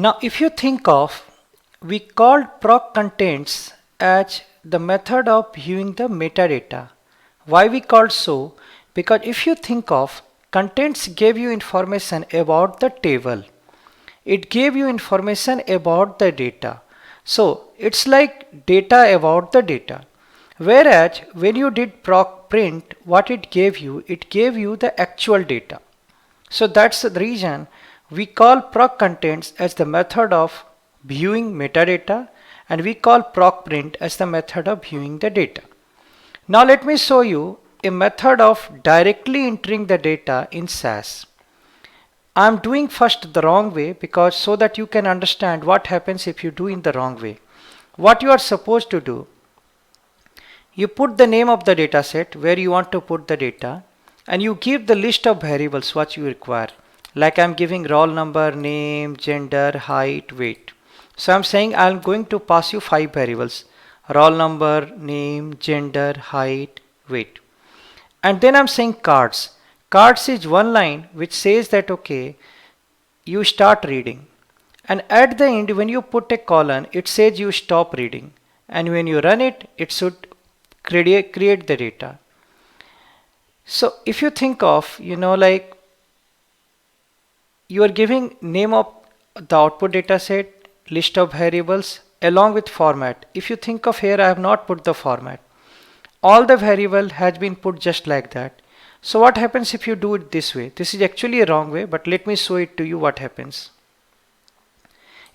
Now if you think of, we called proc contents as the method of viewing the metadata. Why we called so? Because if you think of, contents gave you information about the table. It gave you information about the data. So it's like data about the data. Whereas when you did proc print, what it gave you the actual data. So that's the reason we call proc contents as the method of viewing metadata, and we call proc print as the method of viewing the data. Now let me show you a method of directly entering the data in SAS. I'm doing first the wrong way because so that you can understand what happens if you do in the wrong way. What you are supposed to do, you put the name of the data set where you want to put the data, and you give the list of variables what you require. Like I'm giving roll number, name, gender, height, weight. So I'm saying I'm going to pass you 5 variables: roll number, name, gender, height, weight. And then I'm saying cards. Cards is one line which says that okay, you start reading. And at the end, when you put a colon, it says you stop reading. And when you run it, it should create the data. So if you think of, like you are giving name of the output data set, list of variables along with format. If you think of here, I have not put the format. All the variable has been put just like that. So what happens if you do it this way? This is actually a wrong way, but let me show it to you what happens.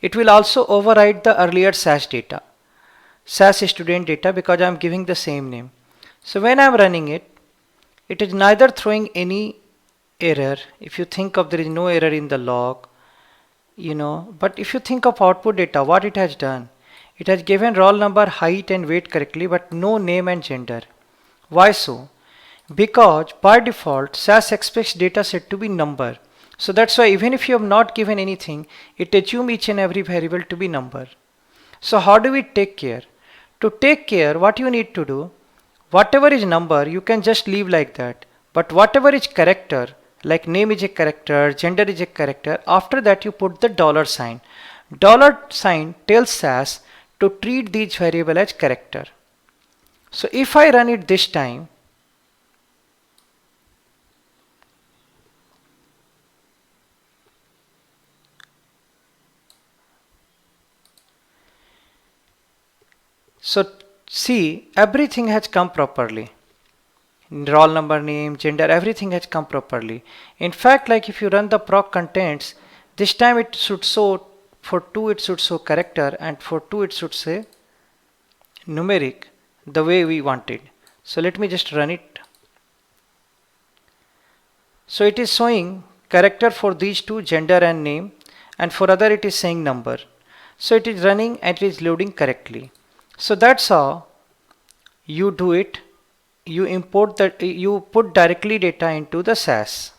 It will also override the earlier SAS data, SAS student data, because I am giving the same name. So when I am running it, it is neither throwing any error. If you think of, there is no error in the log, but if you think of output data, what it has done, it has given roll number, height and weight correctly, but no name and gender. Why so? Because by default SAS expects data set to be number. So that's why even if you have not given anything, it assumes each and every variable to be number. So how do we take care? To take care, what you need to do, whatever is number, you can just leave like that. But whatever is character, like name is a character, gender is a character, after that you put the dollar sign. Dollar sign tells SAS to treat these variable as character. So if I run it this time, so see, everything has come properly. Roll number, name, gender, everything has come properly. In fact, like if you run the proc contents, this time it should show, for 2 it should show character, and for 2 it should say numeric, the way we wanted. So let me just run it. So it is showing character for these two, gender and name, and for other it is saying number. So it is running and it is loading correctly. So that's how you do it. You import that, you put directly data into the SAS.